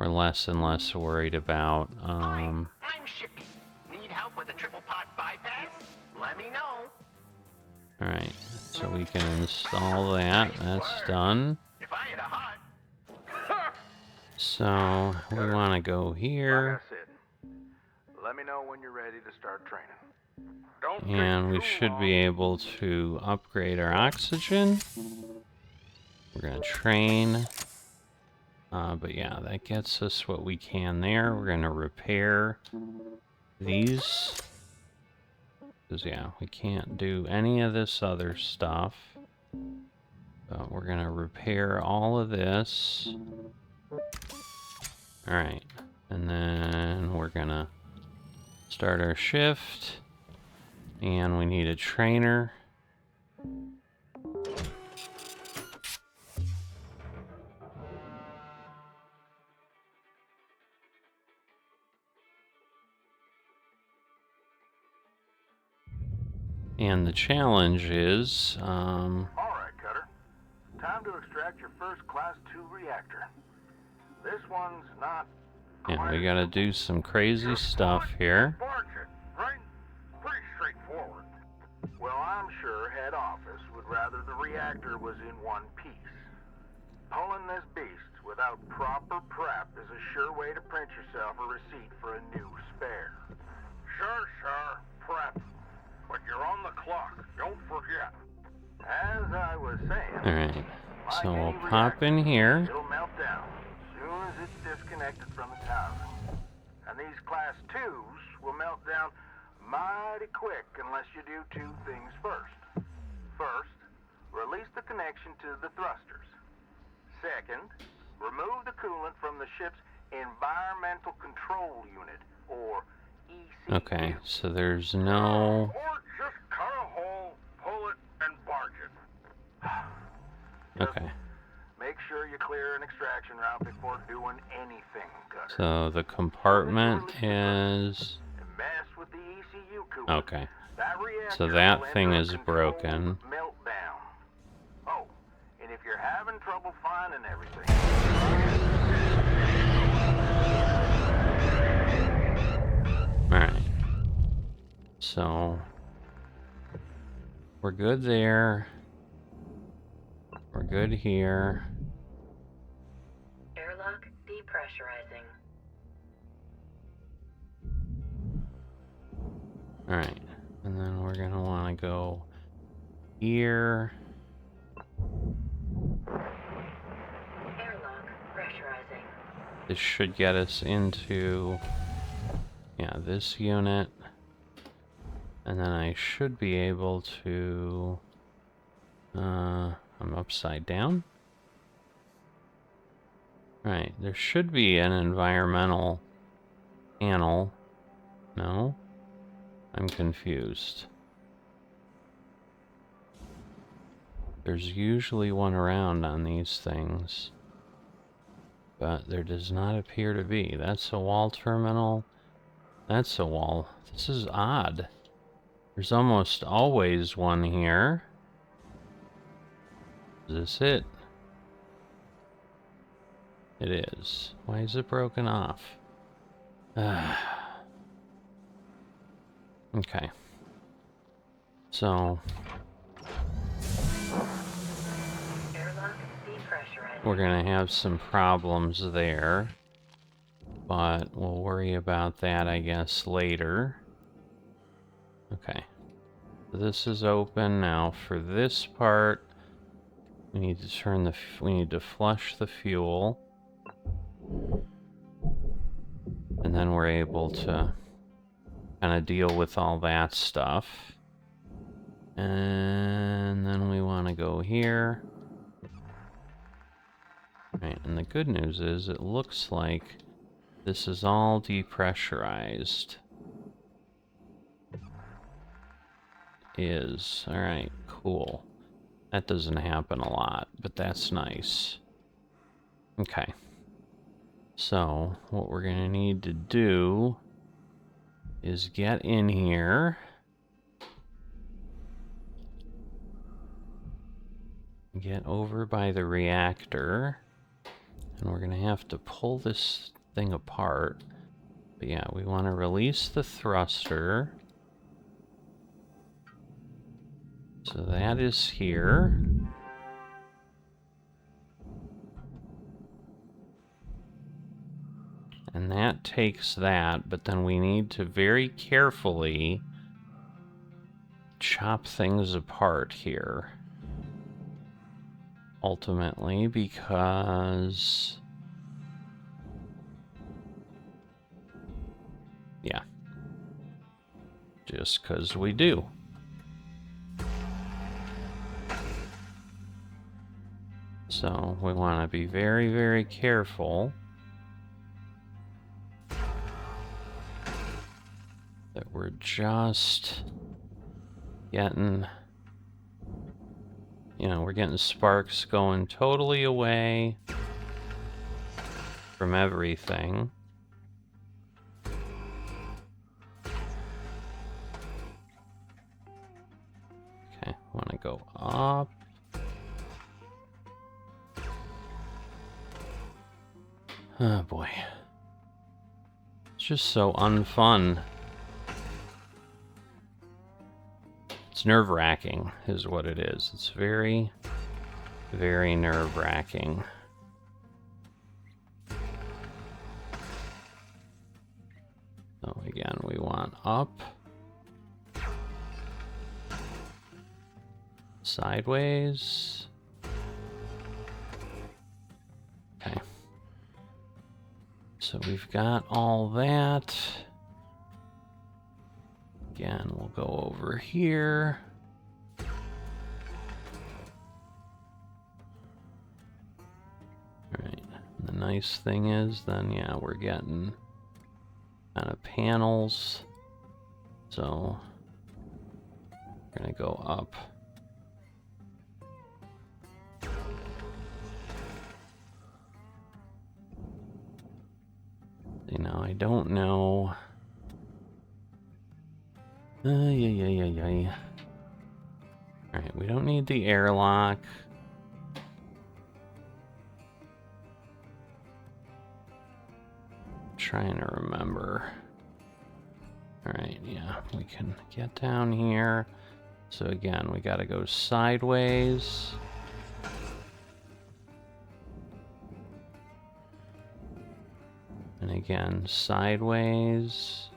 we're less and less worried about. I'm Shippy. Need help with a triple pot bypass? Let me know. Alright, so we can install that. That's done. If I had a hot. So we want to go Like here. I said, let me know when you're ready to start training. Don't And we take too should be long. able to upgrade our oxygen. We're going to train. But yeah, that gets us what we can there. We're going to repair these. Because yeah, we can't do any of this other stuff. But we're going to repair all of this. Alright. And then we're going to start our shift. And we need a trainer. And the challenge is, All right, Cutter. Time to extract your first Class 2 reactor. This one's not. yeah, we gotta do some crazy stuff here. Budget, right? Pretty straightforward. Well, I'm sure head office would rather the reactor was in one piece. Pulling this beast without proper prep is a sure way to print yourself a receipt for a new spare. Sure, prep. But you're on the clock, don't forget. As I was saying, Alright, so like we'll any pop in reactor, here. it'll melt down as soon as it's disconnected from its housing. And these Class 2s will melt down mighty quick unless you do two things first. First, release the connection to the thrusters. Second, remove the coolant from the ship's Environmental Control Unit, or ECU. Okay, so there's no... Or just cut a hole, pull it, and barge it. Okay, Make sure you clear an extraction route before doing anything, Cutter. so the compartment is... And mess with the ECU coolant. Okay, That reactor so that will thing enter a is controlled broken. Meltdown. Oh, and if you're having trouble finding everything, Alright. So... we're good there. We're good here. Airlock depressurizing. Alright. And then we're gonna want to go here. Airlock pressurizing. This should get us into... yeah, this unit. And then I should be able to... I'm upside down? Right, there should be an environmental panel. No? I'm confused. There's usually one around on these things. But there does not appear to be. That's a wall terminal. That's a wall. This is odd. There's almost always one here. Is this it? It is. Why is it broken off? Okay. So... Airlock depressurizing. we're gonna have some problems there. But we'll worry about that, I guess, later. Okay. This is open now. For this part, we need to turn the... we need to flush the fuel. And then we're able to kind of deal with all that stuff. And then we want to go here. Right, and the good news is it looks like this is all depressurized. Alright, cool. That doesn't happen a lot, but that's nice. Okay. So, what we're gonna need to do is get in here. Get over by the reactor. And we're going to have to pull this thing apart. But yeah, we want to release the thruster. So that is here. And that takes that, but then we need to very carefully chop things apart here. Ultimately, because... yeah. Just because we do. So we want to be very, very careful that we're just getting, you know, we're getting sparks going totally away from everything. Okay, want to go up. Oh boy. It's just so unfun. It's nerve-wracking, is what it is. It's very, very nerve-wracking. So again, we want up, sideways. Okay. So we've got all that. Again, we'll go over here. Alright, the nice thing is then, yeah, we're getting kind of panels. So, we're gonna go up. You know, I don't know. Yeah. Alright, we don't need the airlock. Trying to remember. Alright, yeah, we can get down here. So again, we gotta go sideways. And again, sideways.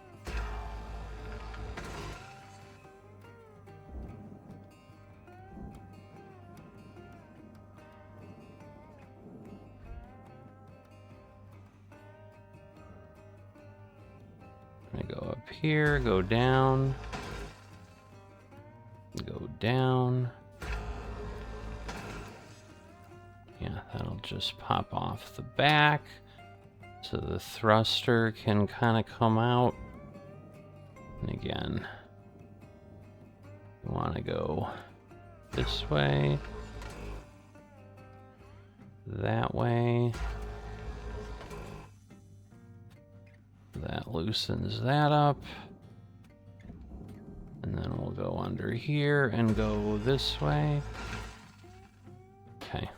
Go up here, go down, go down. Yeah, that'll just pop off the back. So the thruster can kind of come out. And again, we want to go this way, that way. That loosens that up. And then we'll go under here and go this way. Okay.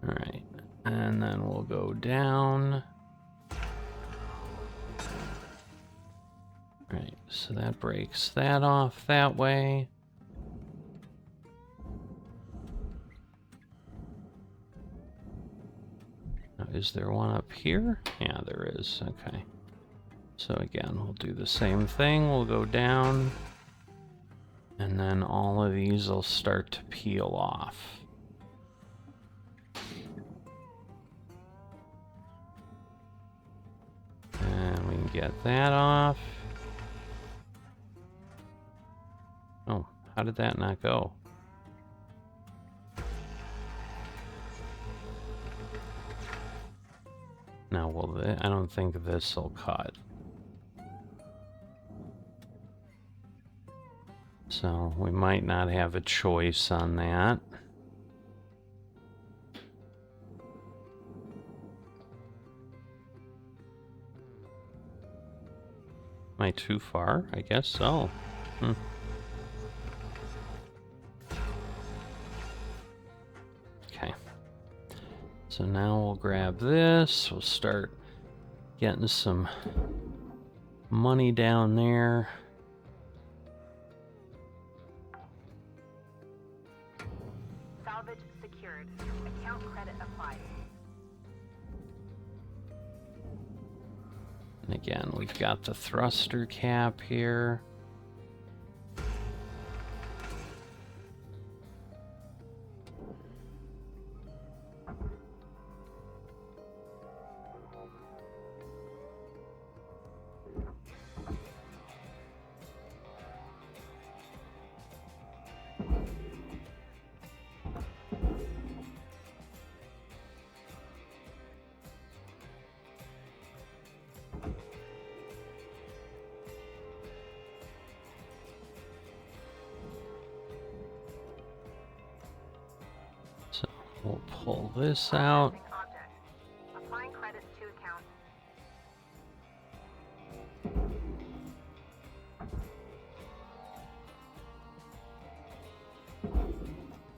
Alright. And then we'll go down. Alright, so that breaks that off that way. Is there one up here? Yeah, there is. Okay. So again, we'll do the same thing. We'll go down. And then all of these will start to peel off. And we can get that off. Oh, how did that not go? Now, I don't think this will cut. So we might not have a choice on that. Am I too far? I guess so. Okay. So now we'll grab this. We'll start getting some money down there. Salvage secured. Account credit applied. And again, we've got the thruster cap here. So we'll pull this out. Processing object. Applying credits to account.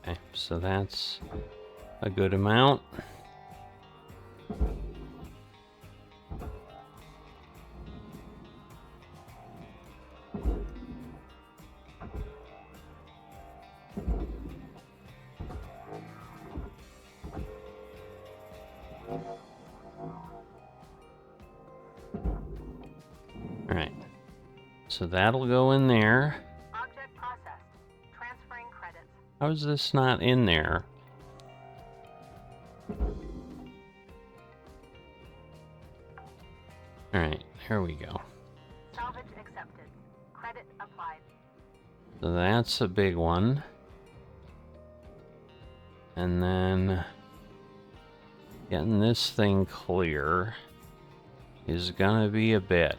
Okay, so that's a good amount. Alright, so that'll go in there. Object processed. Transferring credits. How is this not in there? Alright, here we go. Salvage accepted. Credit applied. So that's a big one. And then getting this thing clear is gonna be a bit.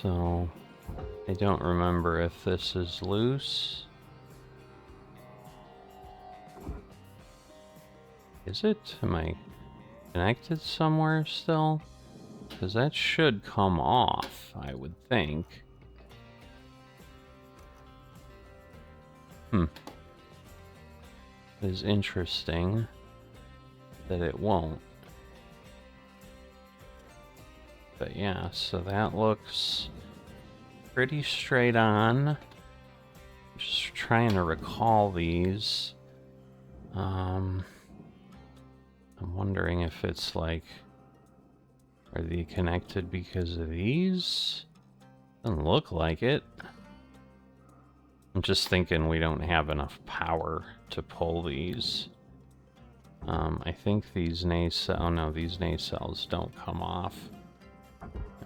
So I don't remember if this is loose. Is it? Am I connected somewhere still? Because that should come off, I would think. It is interesting that it won't. But yeah, so that looks pretty straight on. Just trying to recall these. I'm wondering if it's like, are they connected because of these? Doesn't look like it. I'm just thinking we don't have enough power to pull these. I think these nacelles, oh no, these nacelles don't come off.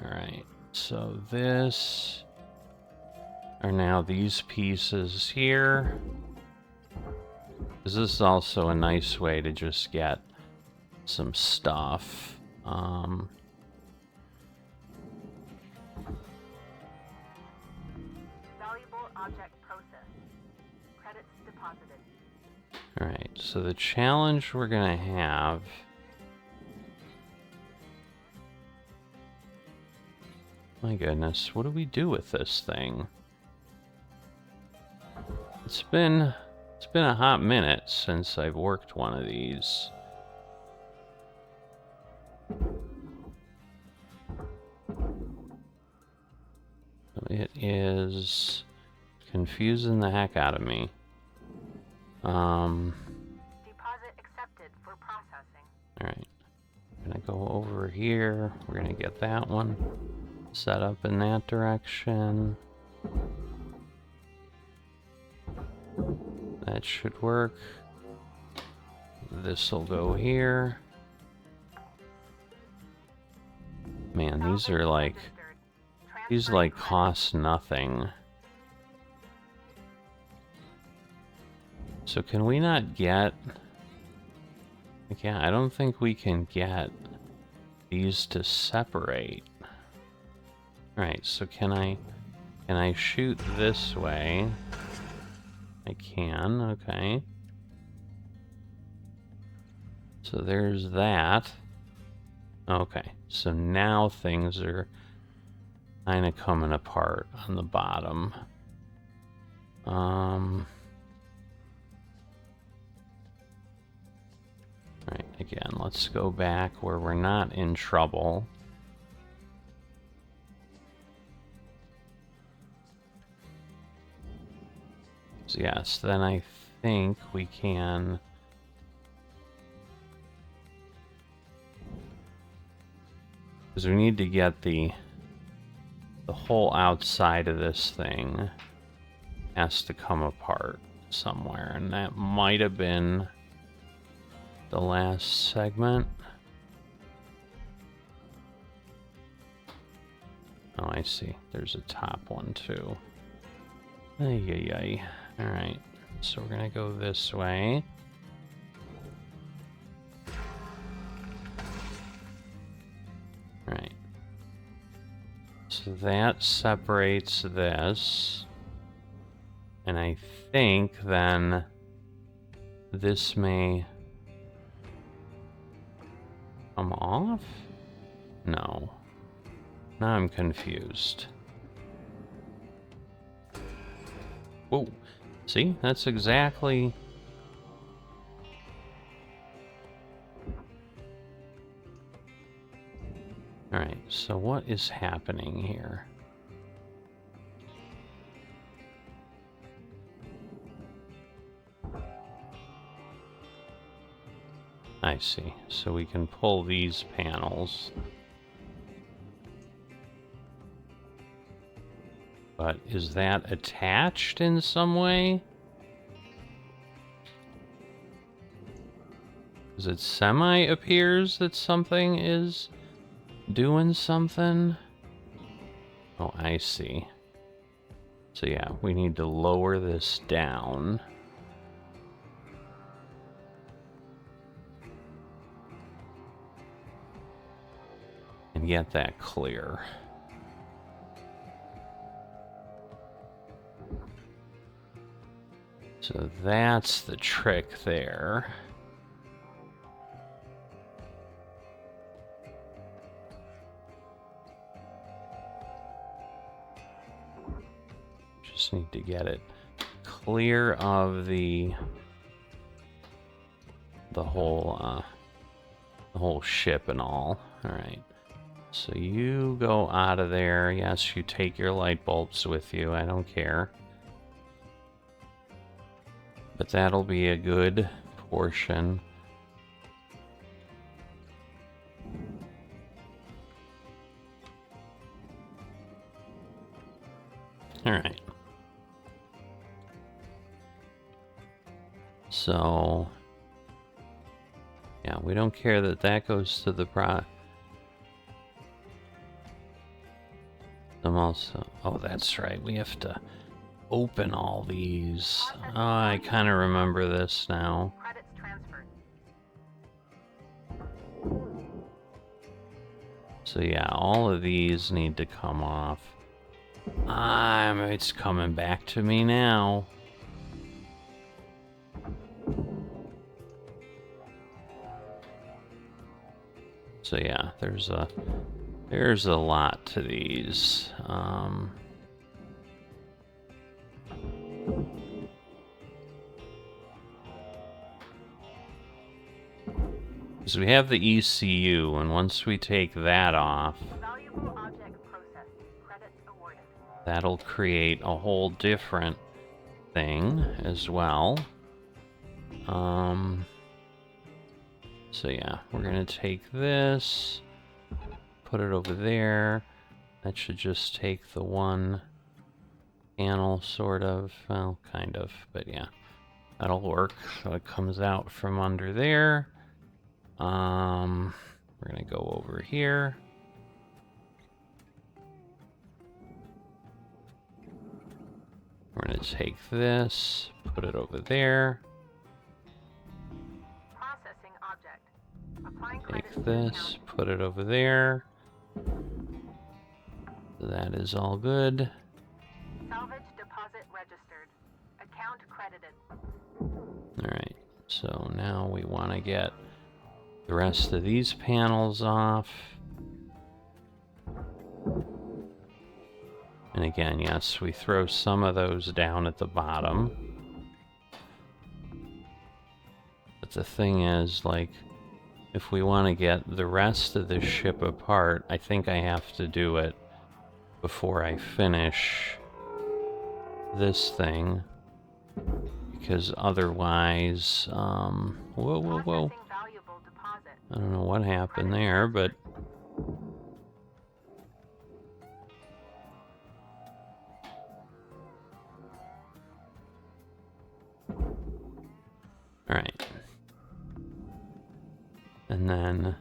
Alright, so this are now these pieces here. This is also a nice way to just get some stuff. Valuable object processed. Credits deposited. Alright, so the challenge we're gonna have my goodness, what do we do with this thing? It's been a hot minute since I've worked one of these. It is confusing the heck out of me. Deposit accepted for processing. Alright. I'm gonna go over here. We're gonna get that one set up in that direction. That should work. This'll go here. Man, these are like, these like cost nothing. So can we not get, like, yeah, I don't think we can get these to separate. Alright, so can I shoot this way? I can, okay. So there's that. Okay, so now things are kind of coming apart on the bottom. Right, again, let's go back where we're not in trouble. So yes, then I think we can... Because we need to get the whole outside of this thing has to come apart somewhere, and that might have been the last segment. Oh, I see. There's a top one too. Ay, ay, ay. All right, so we're gonna go this way. All right. So that separates this. And I think then this may come off? No. Now I'm confused. Whoa. See? That's exactly... Alright, so what is happening here? I see. So we can pull these panels. But is that attached in some way? Because it semi-appears that something is doing something. Oh, I see. So yeah, we need to lower this down. And get that clear. So that's the trick there. Just need to get it clear of the whole ship and all. All right. So you go out of there. Yes, you take your light bulbs with you. I don't care. But that'll be a good portion. All right. So, yeah, we don't care that that goes to the I'm also... Oh, that's right. We have to open all these. Oh, I kind of remember this now. Credits transferred. So yeah, all of these need to come off. It's coming back to me now. So yeah, there's a lot to these. So we have the ECU, and once we take that off, Valuable object processed. Credits awarded. that'll create a whole different thing as well. So yeah, we're gonna take this, put it over there. That should just take the one panel, sort of. Well, kind of, but yeah, that'll work. So it comes out from under there. We're gonna go over here. We're gonna take this, put it over there. Processing object. Applying Take credits to this, account. put it over there. That is all good. Salvage deposit registered. Account credited. Alright, so now we want to get the rest of these panels off. And again, yes, we throw some of those down at the bottom. But the thing is, like, if we want to get the rest of the ship apart, I think I have to do it before I finish this thing. Because otherwise, whoa, whoa, whoa. Processing valuable deposit. I don't know what happened there, but... Alright. And then...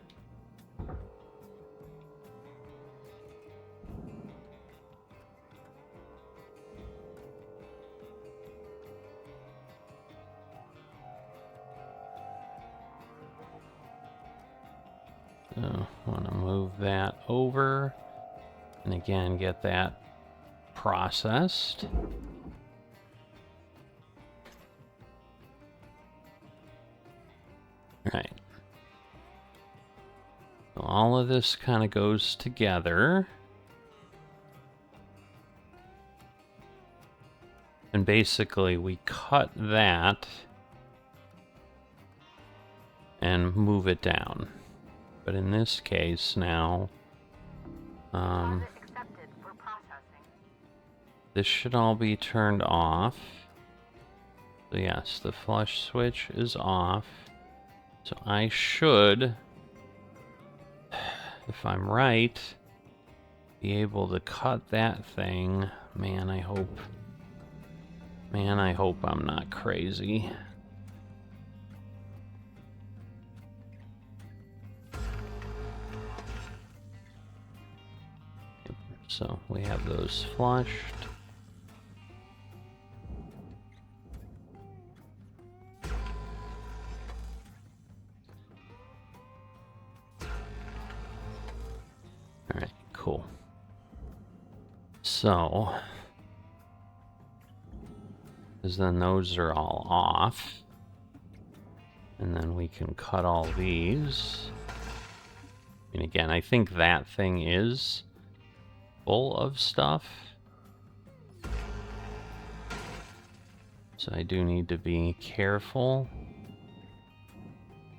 So, want to move that over. And again, get that processed. Right. So all of this kind of goes together. And basically we cut that and move it down. But in this case now, Deposit accepted for processing. this should all be turned off. So yes, the flush switch is off. So I should, if I'm right, be able to cut that thing. Man, I hope I'm not crazy. So we have those flushed. Alright, cool. So, because then those are all off. And then we can cut all these. And again, I think that thing is full of stuff. So I do need to be careful.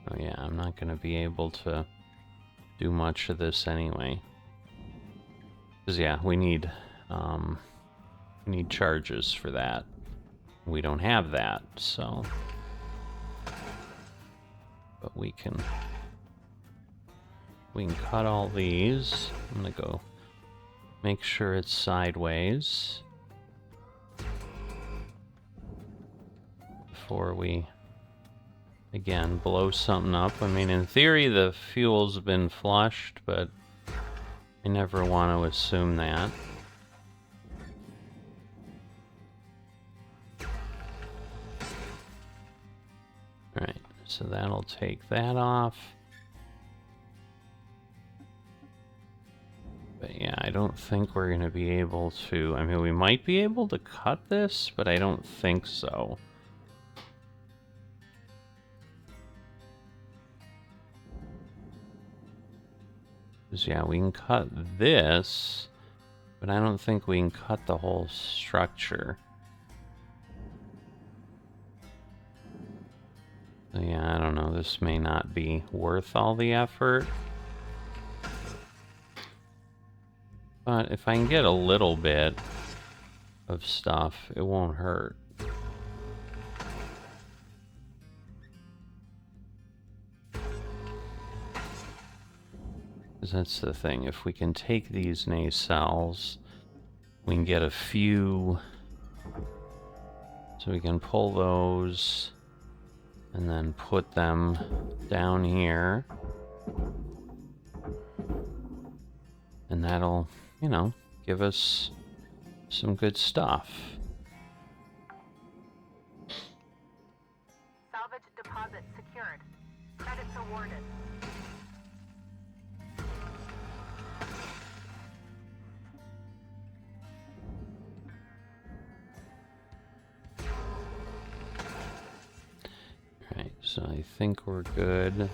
Oh yeah, I'm not going to be able to do much of this anyway. Because yeah, we need charges for that. We don't have that, so... But we can cut all these. I'm gonna go make sure it's sideways before we again blow something up. I mean, in theory the fuel's been flushed, but I never want to assume that. Alright, so that'll take that off. But yeah, I don't think we're going to be able to... I mean, we might be able to cut this, but I don't think so. Because yeah, we can cut this, but I don't think we can cut the whole structure. So yeah, I don't know. This may not be worth all the effort. But if I can get a little bit of stuff, it won't hurt. Because that's the thing. If we can take these nacelles, we can get a few. So we can pull those and then put them down here. And that'll, you know, give us some good stuff. Salvage deposit secured. Credits awarded. Alright, so I think we're good.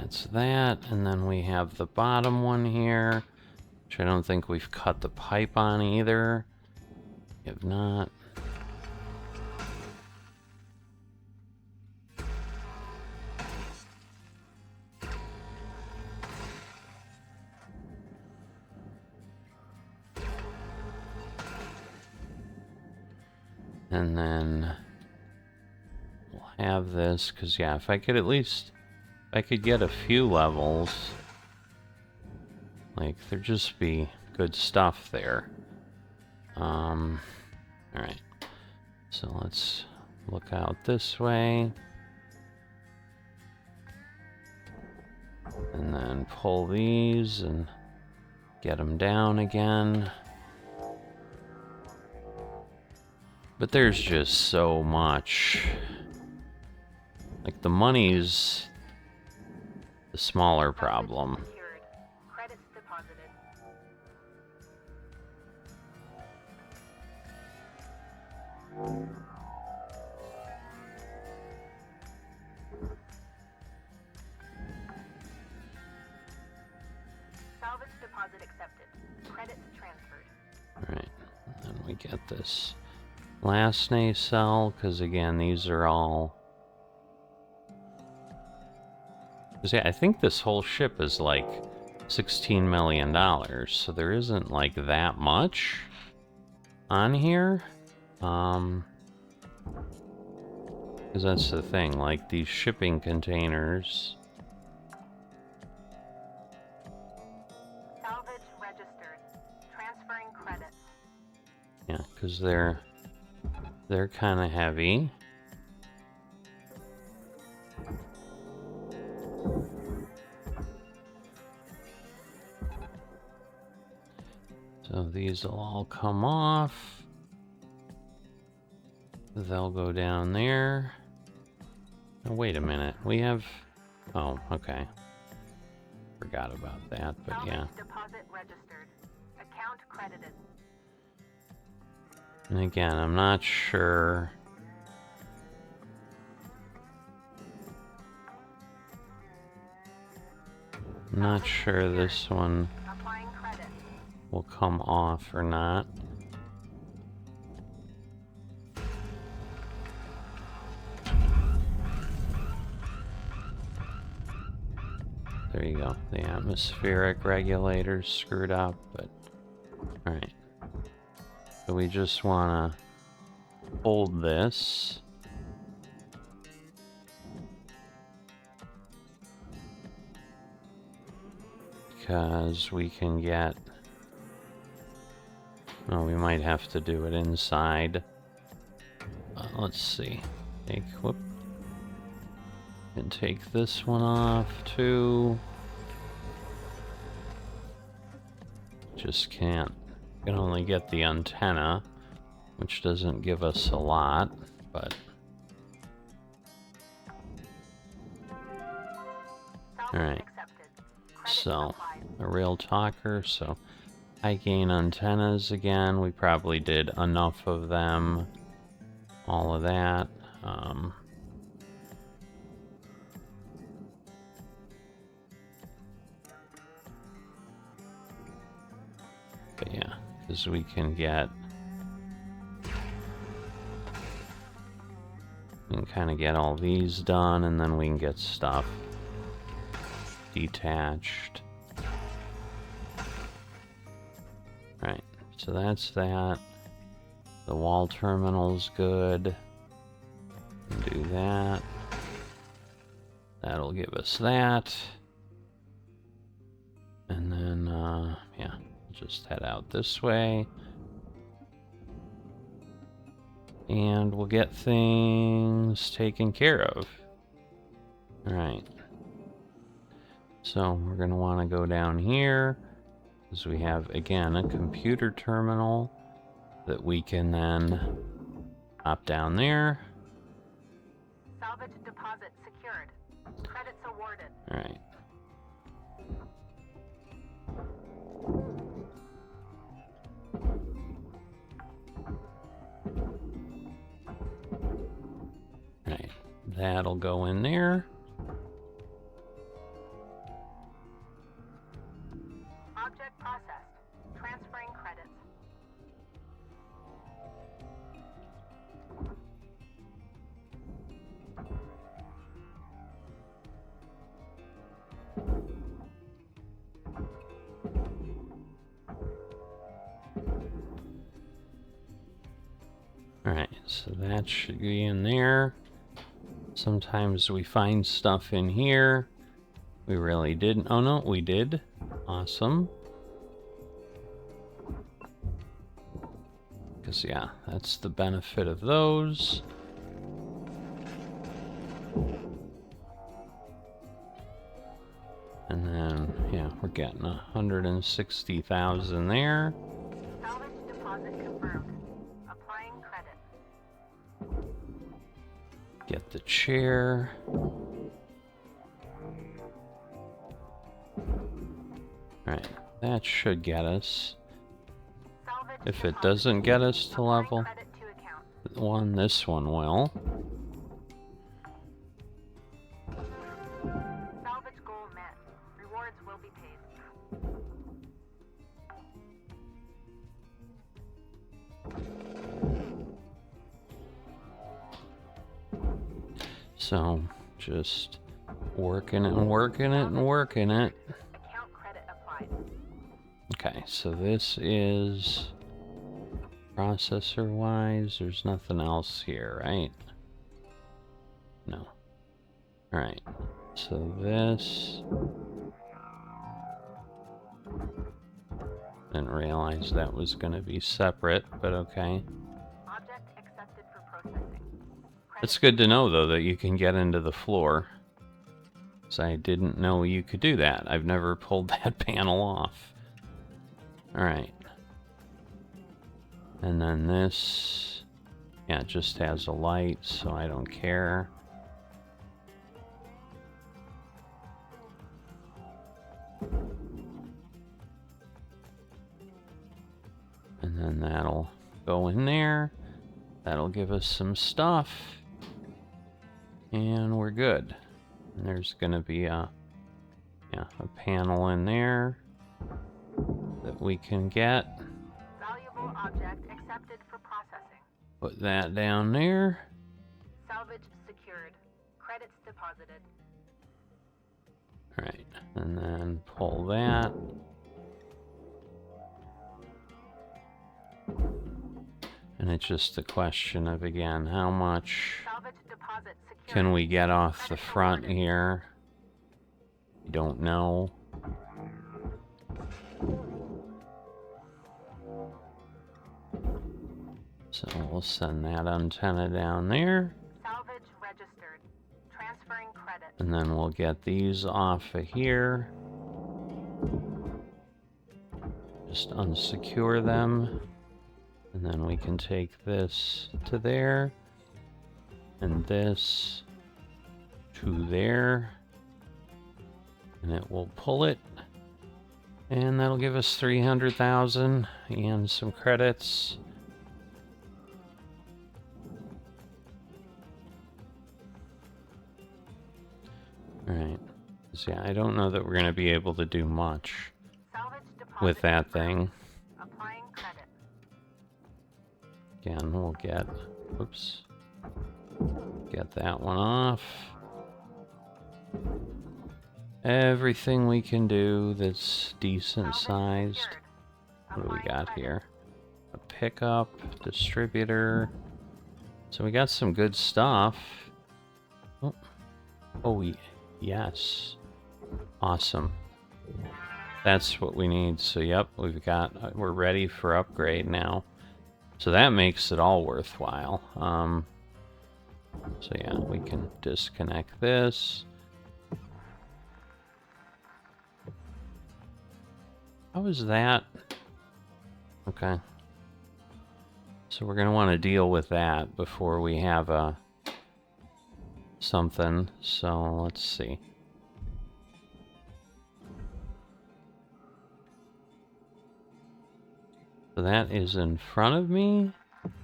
That's that, and then we have the bottom one here, which I don't think we've cut the pipe on either. We have not. And then we'll have this, because yeah, if I could at least, if I could get a few levels, like there'd just be good stuff there. Alright, so let's look out this way. And then pull these and get them down again. But there's just so much. Like, the money's the smaller problem. Secured. Credits deposited. Salvage deposit accepted. Credits transferred. Alright, and then we get this last nacelle, because again, these are all... Because yeah, I think this whole ship is like $16 million, so there isn't like that much on here. Because that's the thing, like these shipping containers... Salvage registered. Transferring credits. Yeah, because they're kind of heavy. So these will all come off. They'll go down there. Oh, wait a minute. We have... Oh, okay. Forgot about that, but Salvage yeah. deposit registered. Account credited. And again, I'm not sure... I'm not sure this one Applying credit. will come off or not. There you go. The atmospheric regulator's screwed up, but... Alright. So we just want to hold this. Because we can get... Oh, we might have to do it inside. Let's see. Whoop. And take this one off too. Just can't. We can only get the antenna, which doesn't give us a lot, but... Alright. So, a real talker, so high gain antennas again. We probably did enough of them. All of that. But yeah, because we can kind of get all these done, and then we can get stuff detached. Right, so that's that. The wall terminal's good. Do that. That'll give us that. And then, yeah, just head out this way. And we'll get things taken care of. Alright. So we're going to want to go down here, because we have, again, a computer terminal that we can then hop down there. Salvage deposit secured. Credits awarded. Alright. Right, that'll go in there. Object processed. Transferring credits. Alright, so that should be in there. Sometimes we find stuff in here. We really didn't. Oh no, we did. Awesome. Because, yeah, that's the benefit of those. And then, yeah, we're getting 160,000 there. Salvage deposit confirmed. Applying credit. Get the chair. Alright, that should get us. Salvage If it deposit. doesn't get us to Applying level credit to account. 1, this one will. Salvage goal met. Rewards will be paid. So, just working it and working it and working it. Account credit applied. Okay, so this is processor-wise. There's nothing else here, right? No. Alright, so this... Didn't realize that was going to be separate, but okay. Object accepted for processing. It's good to know, though, that you can get into the floor. Because I didn't know you could do that. I've never pulled that panel off. Alright. And then this... Yeah, it just has a light, so I don't care. And then that'll go in there. That'll give us some stuff. And we're good. And there's gonna be a panel in there that we can get. Valuable object accepted for processing. Put that down there. Salvage secured. Credits deposited. Alright, and then pull that. And it's just a question of, again, how much Salvage deposit secured. can we get off the front here? We don't know. So we'll send that antenna down there. Salvage registered. Transferring credit. And then we'll get these off of here. Just unsecure them. And then we can take this to there. And this to there. And it will pull it. And that'll give us 300,000 and some credits. Alright. So yeah, I don't know that we're going to be able to do much Salvage deposit with that confirmed. thing. Applying credit. Again, we'll get... Oops. Get that one off. Everything we can do that's decent Salvage sized. secured. What do we Applying got credit. here? A pickup, distributor. So we got some good stuff. Oh, yes. Awesome. That's what we need. So yep, we're ready for upgrade now. So that makes it all worthwhile. So yeah, we can disconnect this. How is that? Okay. So we're going to want to deal with that before we have something. So let's see. So that is in front of me?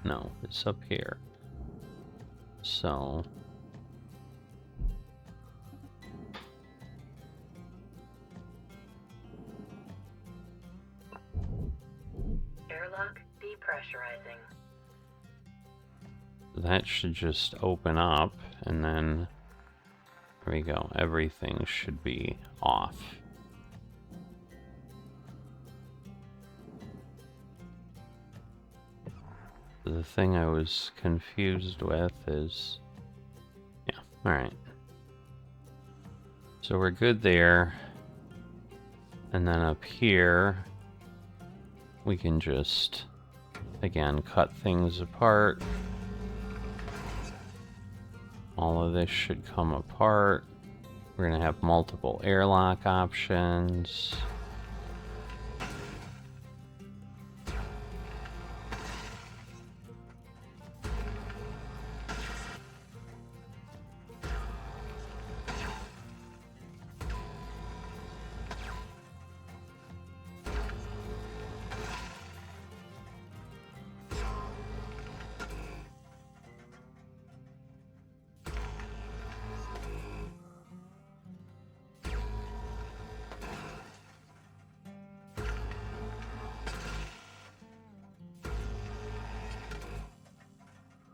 No, it's up here. So... airlock depressurizing. That should just open up, and then there we go. Everything should be off. The thing I was confused with is... yeah, alright. So we're good there. And then up here, we can just, again, cut things apart. All of this should come apart. We're going to have multiple airlock options.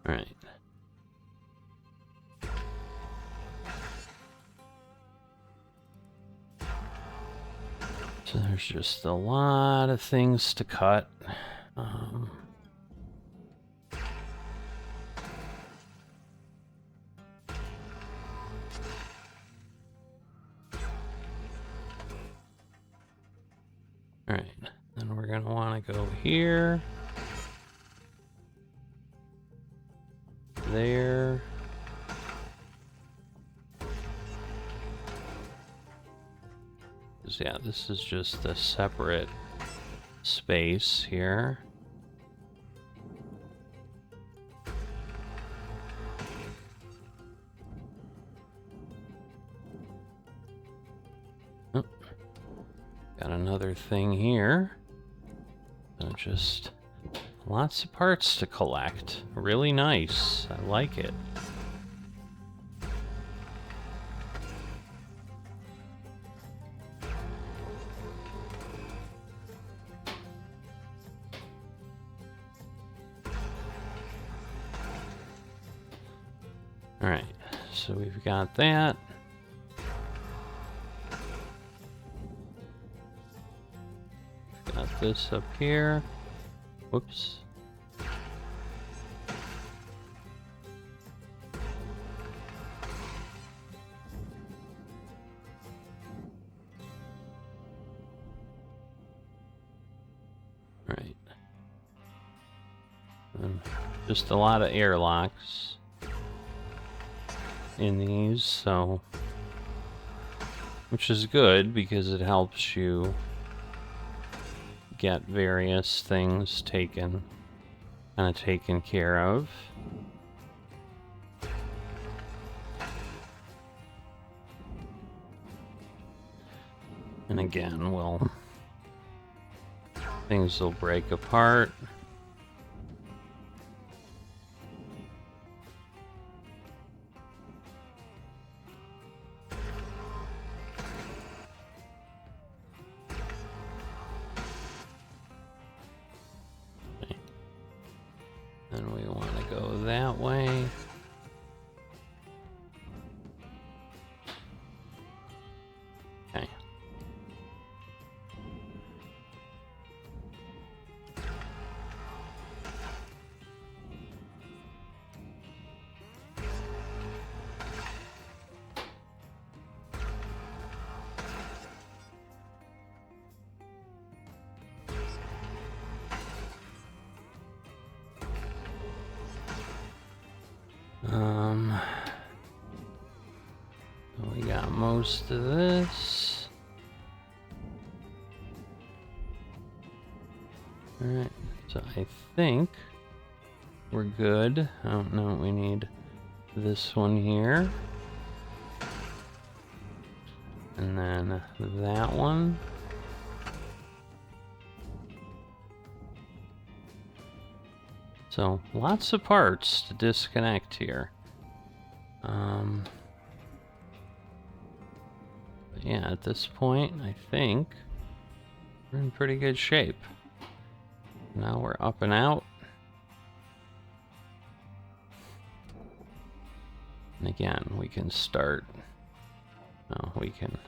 Alright. So there's just a lot of things to cut. Alright, then we're gonna want to go here. There. Yeah, this is just a separate space here. Oh, got another thing here. So just lots of parts to collect. Really nice. I like it. Alright, so we've got that. We've got this up here. Whoops. Alright. Just a lot of airlocks in these, so which is good because it helps you get various things taken care of. And again, things will break apart. Then we want to go that way. Okay. We got most of this. Alright, so I think we're good. I don't know, we need this one here. And then that one. So, lots of parts to disconnect here. But yeah, at this point, I think we're in pretty good shape. now we're up and out. And again, we can start, we can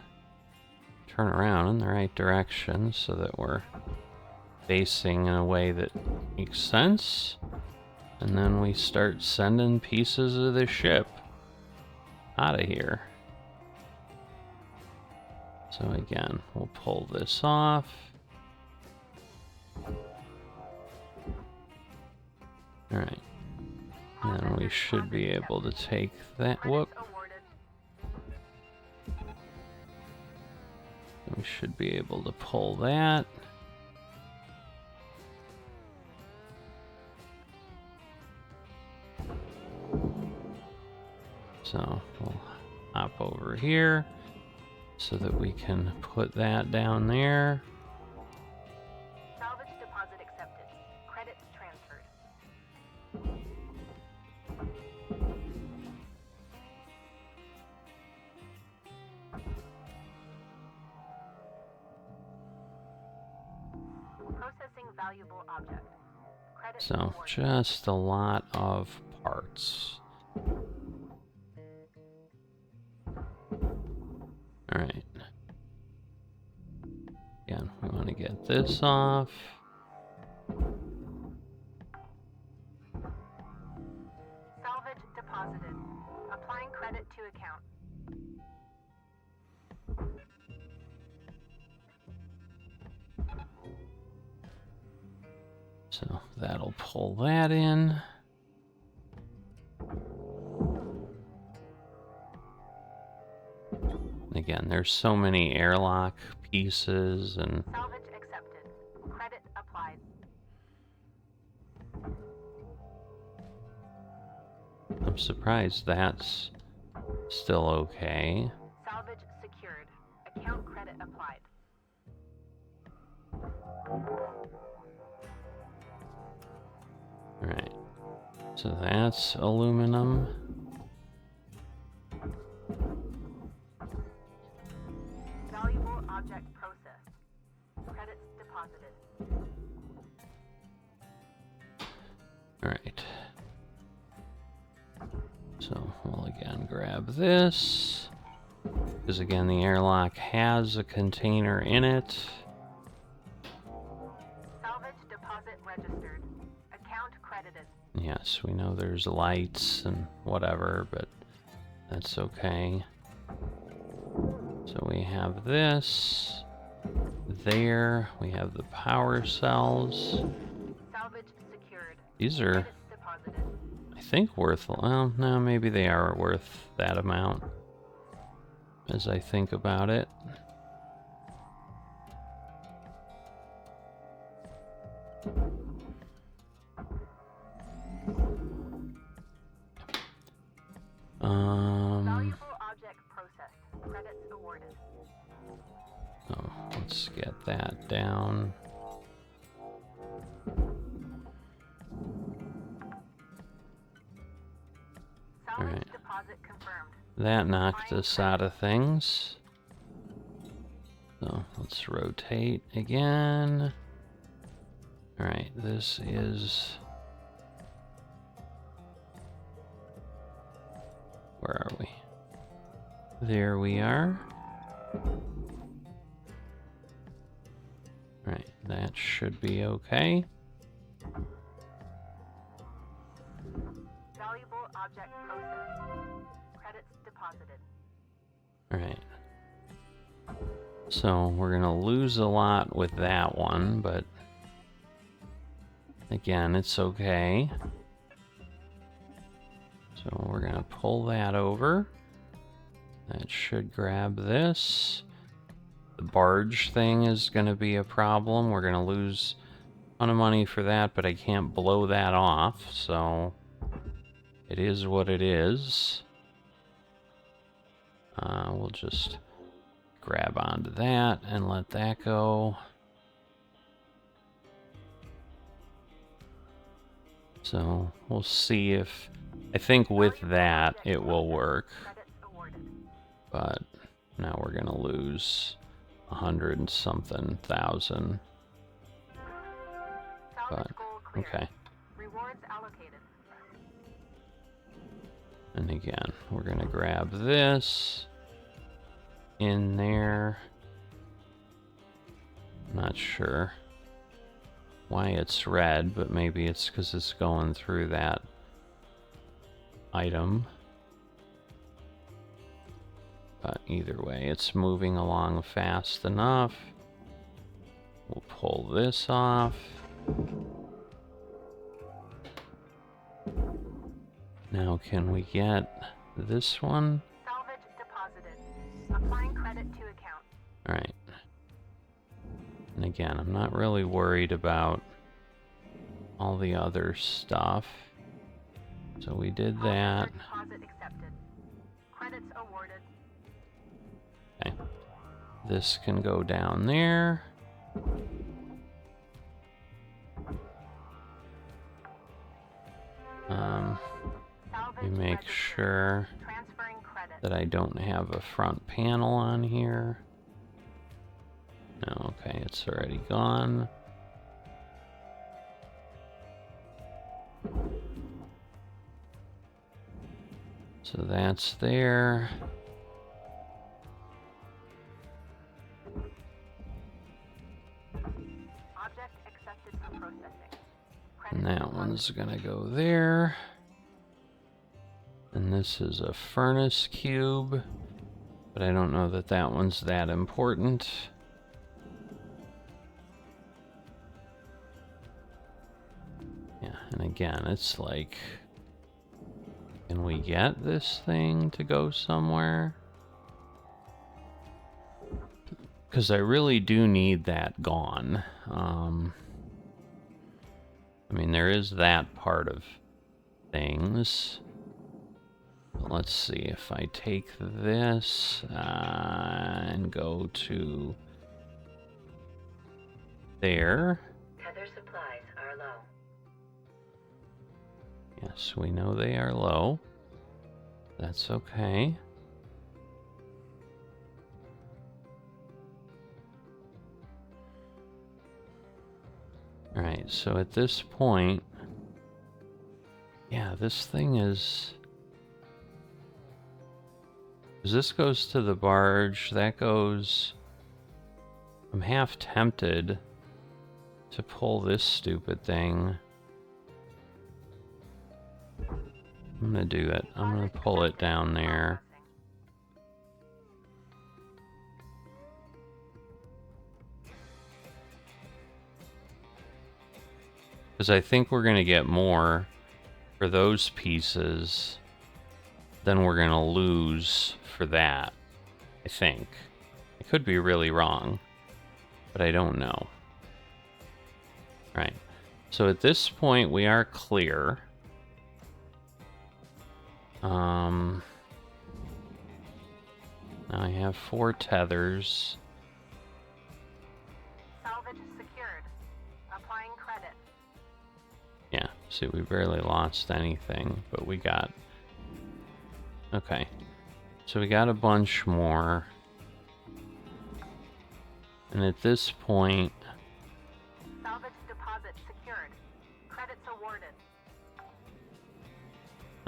turn around in the right direction so that we're facing in a way that makes sense. And then we start sending pieces of the ship out of here. So again, we'll pull this off. Alright. And then we should be able to take that. Whoop. We should be able to pull that. So we'll hop over here so that we can put that down there. Salvage deposit accepted. Credits transferred. Processing valuable object. Credits So awarded. just a lot of parts. Alright. Again, we want to get this off. Salvage deposited. Applying credit to account. So that'll pull that in. Again, there's so many airlock pieces and Salvage accepted. Credit applied. I'm surprised that's still okay. Salvage secured. Account credit applied. Alright. So that's aluminum. Valuable object processed. Credits deposited. Alright. So we'll again grab this. Because again, the airlock has a container in it. Salvage deposit registered. Account credited. Yes, we know there's lights and whatever, but that's okay. So we have this. There, we have the power cells. Salvage secured. These are, Credits deposited. I think, worth, well, no, maybe they are worth that amount as I think about it. Valuable object processed. Credits awarded. Oh, let's get that down. Salvage Alright. deposit confirmed. That knocked us out of things. So let's rotate again. Alright, this is... Where are we? There we are. Alright, that should be okay. Valuable object processed. Credits deposited. Alright. So we're gonna lose a lot with that one, but again, it's okay. So we're gonna pull that over. That should grab this. The barge thing is gonna be a problem. We're gonna lose a ton of money for that, but I can't blow that off, so it is what it is. We'll just grab onto that and let that go. So we'll see if, I think with that it will work, Credits awarded. but now we're gonna lose 100 and something thousand. Salvage Salvage But, goal cleared. okay. Rewards allocated. And again, we're gonna grab this in there. Not sure why it's red, but maybe it's because it's going through that item. But either way, it's moving along fast enough. We'll pull this off. Now, can we get this one? Salvage deposited. Applying credit to account. Alright. And again, I'm not really worried about all the other stuff. So we did that. Officer deposit accepted. Credits awarded. Okay. This can go down there. Salvage You make registered. sure Transferring credit. that I don't have a front panel on here. No, okay, it's already gone. So that's there. Object accepted for processing. And Credits that deposited. one's gonna go there. And this is a furnace cube, but I don't know that that one's that important. Yeah, and again, it's like, can we get this thing to go somewhere? Because I really do need that gone. I mean, there is that part of things. But let's see, if I take this and go to there. Tether supplies are low. Yes, we know they are low. That's okay. Alright, so at this point, yeah, this thing is... 'cause this goes to the barge, that goes... I'm half tempted to pull this stupid thing. I'm gonna do it. I'm gonna pull it down there. Because I think we're gonna get more for those pieces than we're gonna lose for that. I think. I could be really wrong, but I don't know. Right. So at this point we are clear. Now I have 4 tethers. Salvage secured. Applying credit. Yeah, see, we barely lost anything, but we got... Okay. So we got a bunch more. And at this point... Salvage deposit secured. Credits awarded.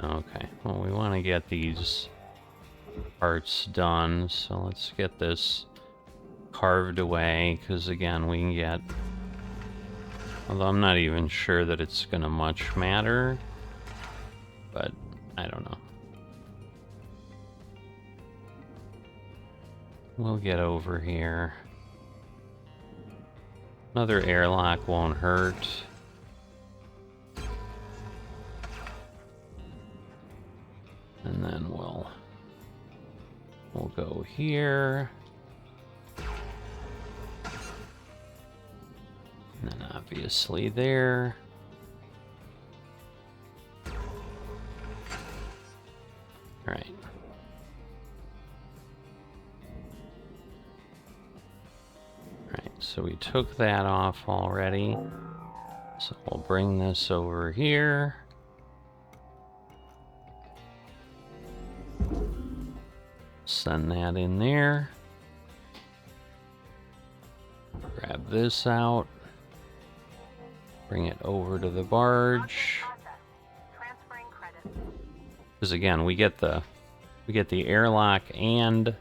Okay, well, we want to get these parts done, so let's get this carved away, because again, we can get... Although I'm not even sure that it's gonna much matter, but I don't know. We'll get over here. Another airlock won't hurt. And then we'll go here. And then obviously there. Alright. Alright, so we took that off already. So we'll bring this over here. Send that in there. Grab this out. Bring it over to the barge. Process. Transferring credits. Because again, we get the airlock and,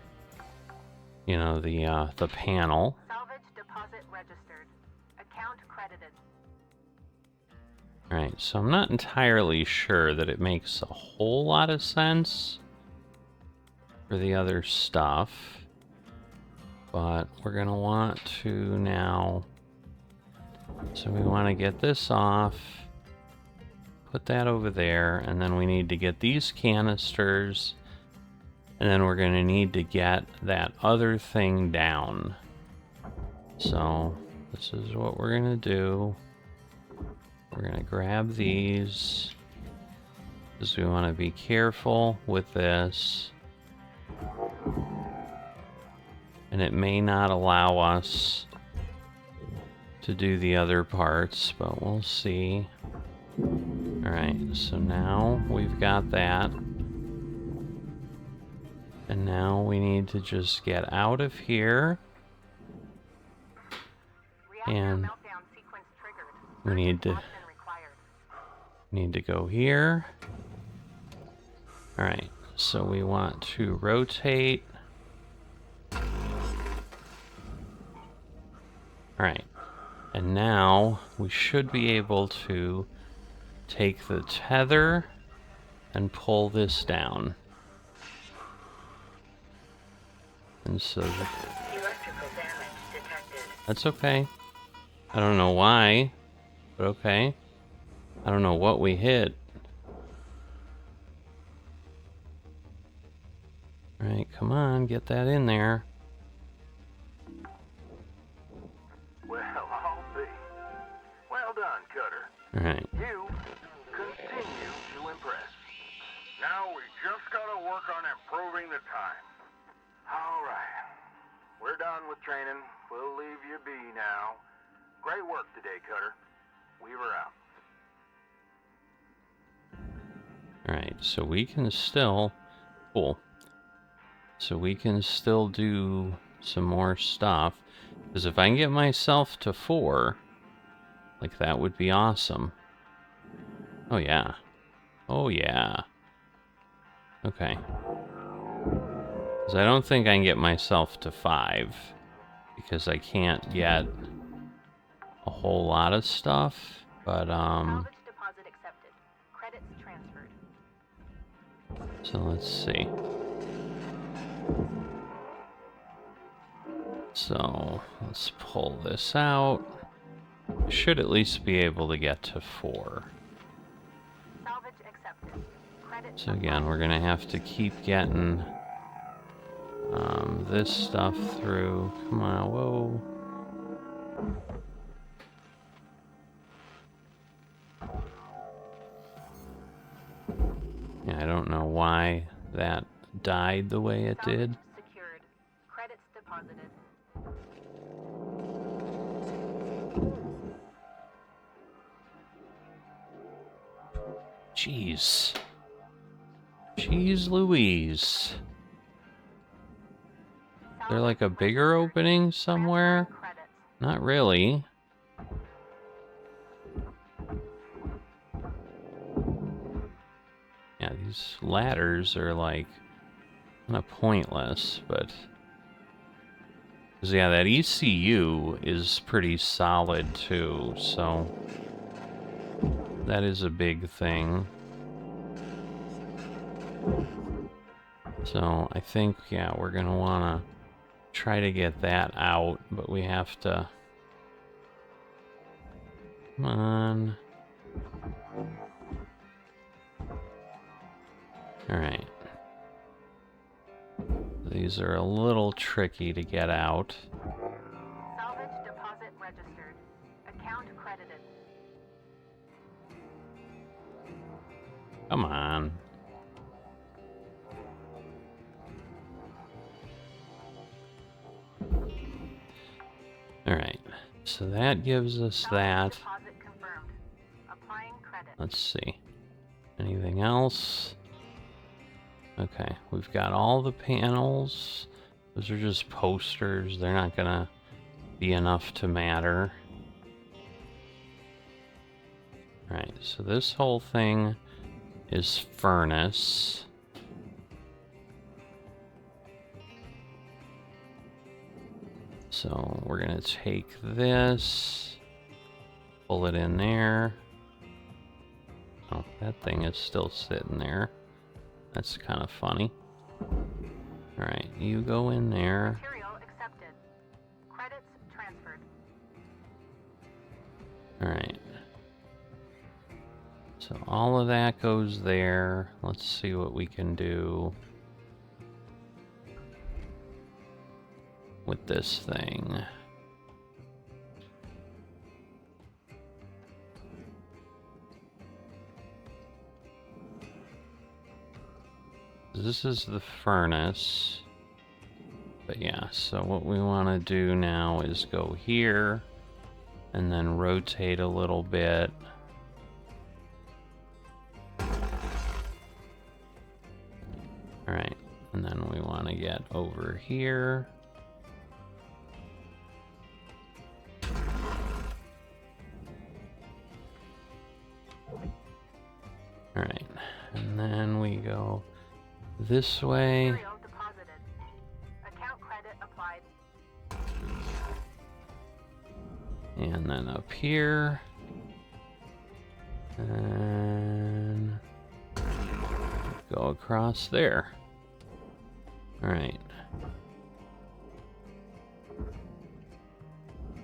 you know, the panel. Salvage deposit registered. Account credited. All right, so I'm not entirely sure that it makes a whole lot of sense for the other stuff, but we're gonna want to now. So we want to get this off, put that over there, and then we need to get these canisters, and then we're going to need to get that other thing down. So this is what we're going to do. We're going to grab these, because we want to be careful with this. And it may not allow us to do the other parts, but we'll see. Alright, so now we've got that. And now we need to just get out of here. Reactor And meltdown sequence triggered. we need to Caution required. go here. Alright, so we want to rotate. Alright. And now we should be able to take the tether and pull this down. And so Electrical damage detected. that's okay. I don't know why, but okay. I don't know what we hit. Alright, come on, get that in there. Well, I'll be. Well done, Cutter. Alright. You continue to impress. Now we just gotta work on improving the time. All right. We're done with training. We'll leave you be now. Great work today, Cutter. Weaver out. Alright, so we can still... Cool. So we can still do some more stuff. Because if I can get myself to 4, like that would be awesome. Oh yeah. Oh yeah. Okay. Because I don't think I can get myself to 5. Because I can't get a whole lot of stuff. But, Salvage deposit accepted. Credits transferred. so let's see. So let's pull this out. Should at least be able to get to 4. Salvage accepted. Credits. So again, we're gonna have to keep getting this stuff through. Come on, whoa. Yeah, I don't know why that died the way it did. Salvage secured. Credits deposited. Jeez. Jeez Louise. Is there like a bigger opening somewhere? Credits. Not really. Yeah, these ladders are like kind of pointless, but 'cause, yeah, that ECU is pretty solid too, so that is a big thing. So I think, yeah, we're gonna wanna try to get that out, but we have to. Come on. Alright. These are a little tricky to get out. Salvage deposit registered. Account credited. Come on. Alright. So that gives us Salvage that. deposit confirmed. Applying credit. Let's see. Anything else? Okay, we've got all the panels. Those are just posters. They're not gonna be enough to matter. Alright, so this whole thing is furnace. So we're gonna take this, pull it in there. Oh, that thing is still sitting there. That's kind of funny. Alright, you go in there. Material accepted. Credits transferred. Alright. So all of that goes there. Let's see what we can do with this thing. This is the furnace. But yeah, so what we want to do now is go here and then rotate a little bit. Alright, and then we want to get over here. Alright, and then we go this way. Material deposited. Account credit applied. And then up here. And go across there. Alright.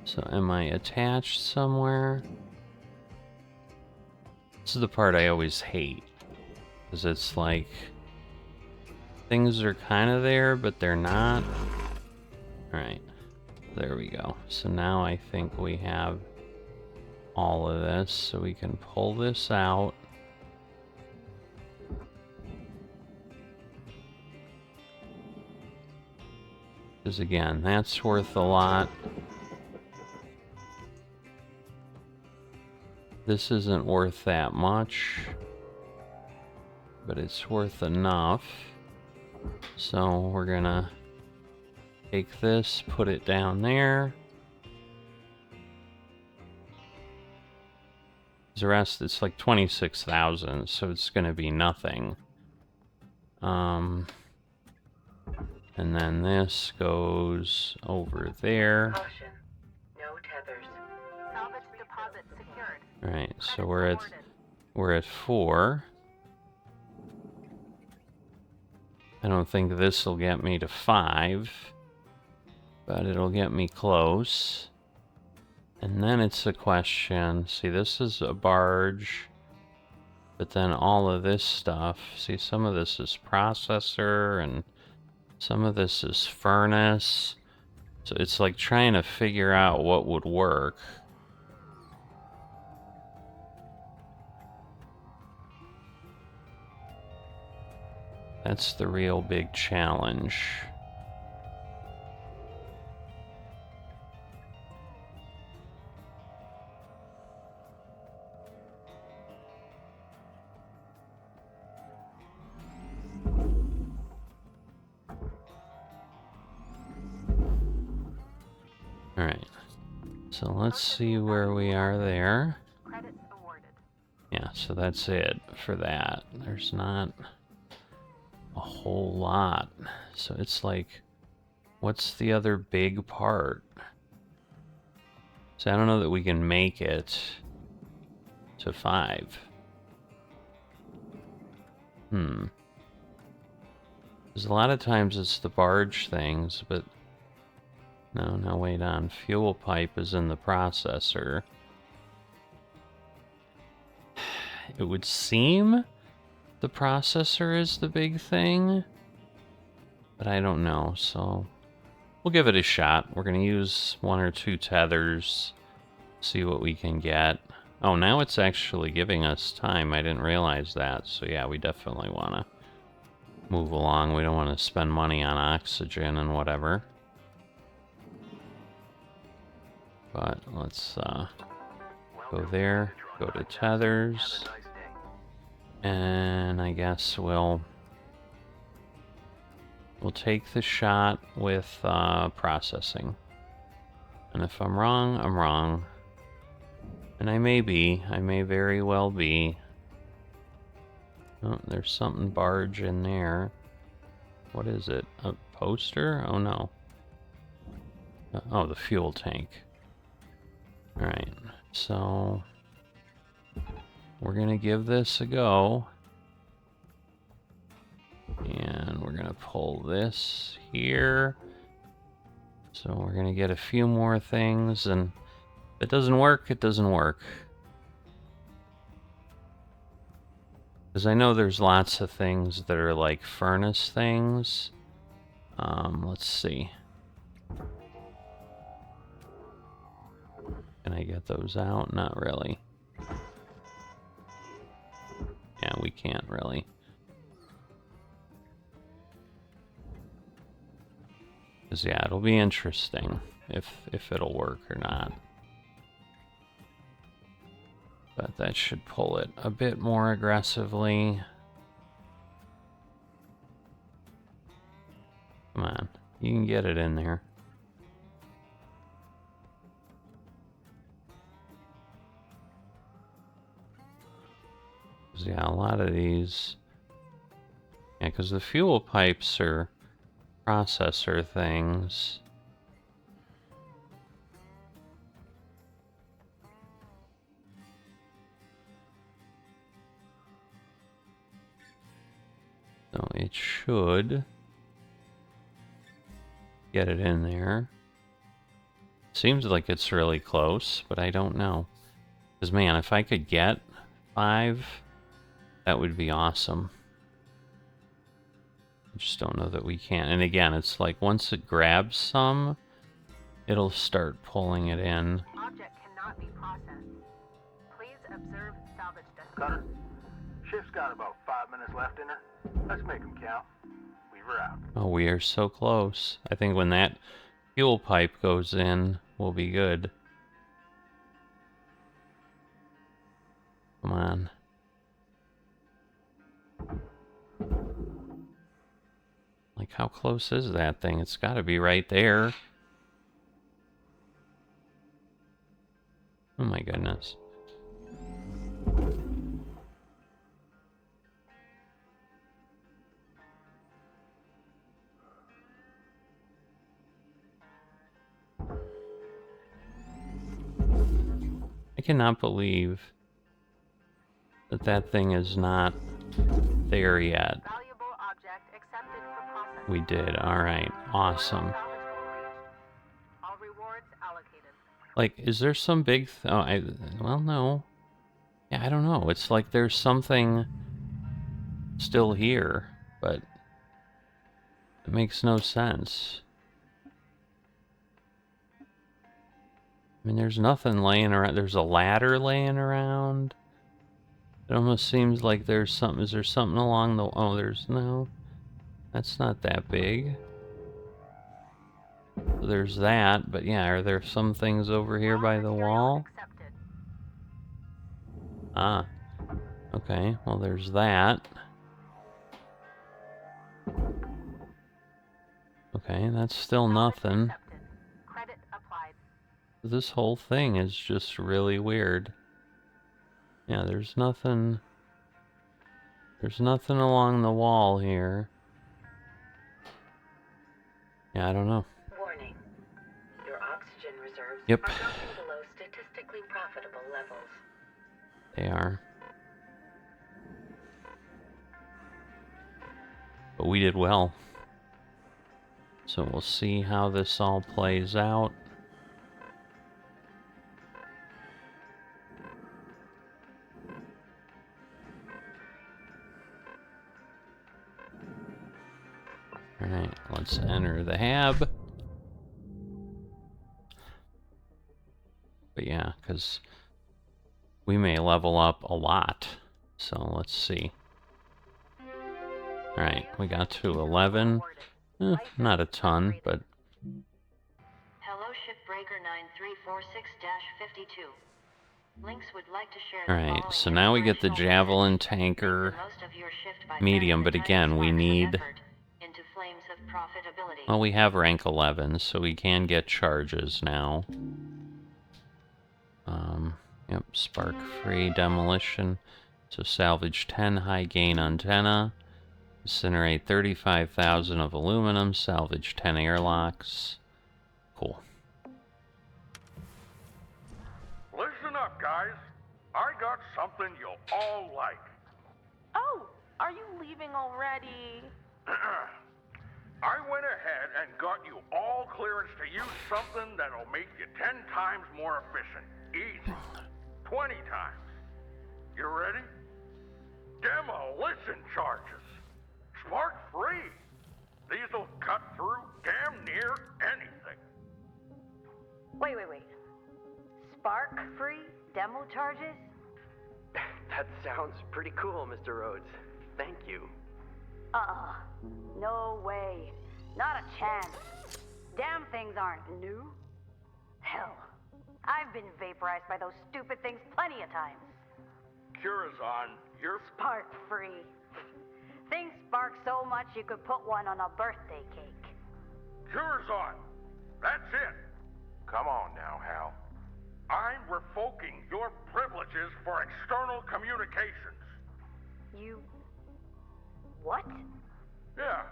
So am I attached somewhere? This is the part I always hate. Because it's like things are kind of there, but they're not. Alright. There we go. So now I think we have all of this, so we can pull this out. Because again, that's worth a lot. This isn't worth that much, but it's worth enough. So we're gonna take this, put it down there. The rest, it's like 26,000, so it's gonna be nothing. And then this goes over there. Caution. No tethers. Salvage deposit secured. Right, so Credits we're at 4. I don't think this will get me to 5, but it'll get me close. And then it's a question, see, this is a barge, but then all of this stuff, see, some of this is processor and some of this is furnace. So it's like trying to figure out what would work. That's the real big challenge. Alright, so let's see where we are there. Credits awarded. Yeah, so that's it for that. There's not a whole lot. So it's like, what's the other big part? So I don't know that we can make it to 5. Because a lot of times it's the barge things, but no, wait on. Fuel pipe is in the processor. It would seem the processor is the big thing, but I don't know, so we'll give it a shot. We're going to use 1 or 2 tethers, see what we can get. Oh, now it's actually giving us time. I didn't realize that, so yeah, we definitely want to move along. We don't want to spend money on oxygen and whatever. But let's go there, go to tethers, and I guess we'll take the shot with processing. And if I'm wrong, I'm wrong. And I may very well be. Oh, there's something barge in there. What is it? A poster? Oh no. Oh, the fuel tank. Alright, so we're gonna give this a go. And we're gonna pull this here. So we're gonna get a few more things, and if it doesn't work, it doesn't work. Because I know there's lots of things that are like furnace things. Let's see. Can I get those out? Not really. Yeah, we can't really. Because yeah, it'll be interesting if it'll work or not. But that should pull it a bit more aggressively. Come on, you can get it in there. Yeah, a lot of these. Yeah, because the fuel pipes are processor things. So it should get it in there. Seems like it's really close, but I don't know. Because man, if I could get 5, that would be awesome. I just don't know that we can. And again, it's like once it grabs some, it'll start pulling it in. Object cannot be processed. Please observe salvage Cutter, destination. shift's got about 5 minutes left in her. Let's make them count. Leave her out. Oh, we are so close. I think when that fuel pipe goes in, we'll be good. Come on. Like, how close is that thing? It's got to be right there. Oh my goodness. I cannot believe that that thing is not there yet. Valuable object accepted for processing. We did. All right. Awesome. Salvage complete. All rewards allocated. Like, is there some big... well, no. Yeah, I don't know. It's like there's something still here, but it makes no sense. I mean, there's nothing laying around. There's a ladder laying around. It almost seems like there's something. Is there something along the... Oh, there's no... That's not that big. There's that, but yeah, are there some things over here by the wall? Accepted. Ah. Okay, well there's that. Okay, that's still nothing. Accepted. Credit applied. This whole thing is just really weird. Yeah, there's nothing... There's nothing along the wall here. Yeah, I don't know. Warning. Your oxygen reserves Yep. are dropping below statistically profitable levels. They are. But we did well. So we'll see how this all plays out. Alright, let's enter the hab. But yeah, because we may level up a lot. So let's see. Alright, we got to 11. Not a ton, but... Hello, Shipbreaker 9346-52. Links would like to share Alright, so now we get the Javelin Tanker medium, but again, we need... Well, we have rank 11, so we can get charges now. Yep, spark-free demolition. So salvage 10 high-gain antenna. Incinerate 35,000 of aluminum. Salvage 10 airlocks. Cool. Listen up, guys. I got something you'll all like. Oh, are you leaving already? I went ahead and got you all clearance to use something that'll make you 10 times more efficient. Easy. 20 times. You ready? Demolition charges. Spark free. These'll cut through damn near anything. Wait. Spark-free demo charges? That sounds pretty cool, Mr. Rhodes. Thank you. No way. Not a chance. Damn things aren't new. Hell, I've been vaporized by those stupid things plenty of times. Curazon, you're... Spark-free. Things spark so much you could put one on a birthday cake. Curazon! That's it! Come on now, Hal. I'm revoking your privileges for external communications. You... what? Yeah.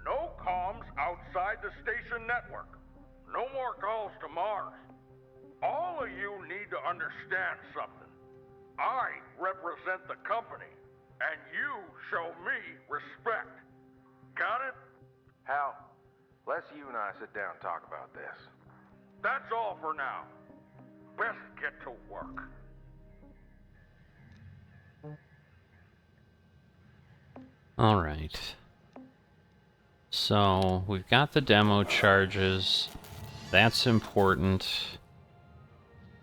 No comms outside the station network. No more calls to Mars. All of you need to understand something. I represent the company, and you show me respect. Got it? Hal, let's you and I sit down and talk about this. That's all for now. Best get to work. All right. So we've got the demo charges. That's important.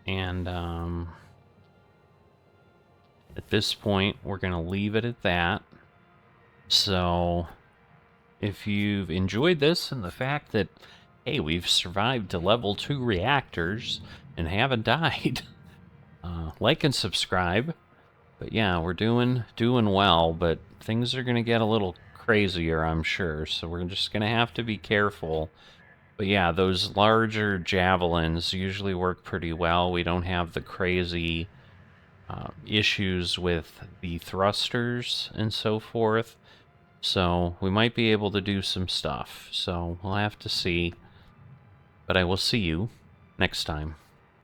And at this point, we're going to leave it at that. So if you've enjoyed this and the fact that, hey, we've survived to level 2 reactors and haven't died, like and subscribe. But yeah, we're doing well, but things are going to get a little crazier, I'm sure. So we're just going to have to be careful. But yeah, those larger javelins usually work pretty well. We don't have the crazy issues with the thrusters and so forth. So we might be able to do some stuff. So we'll have to see. But I will see you next time.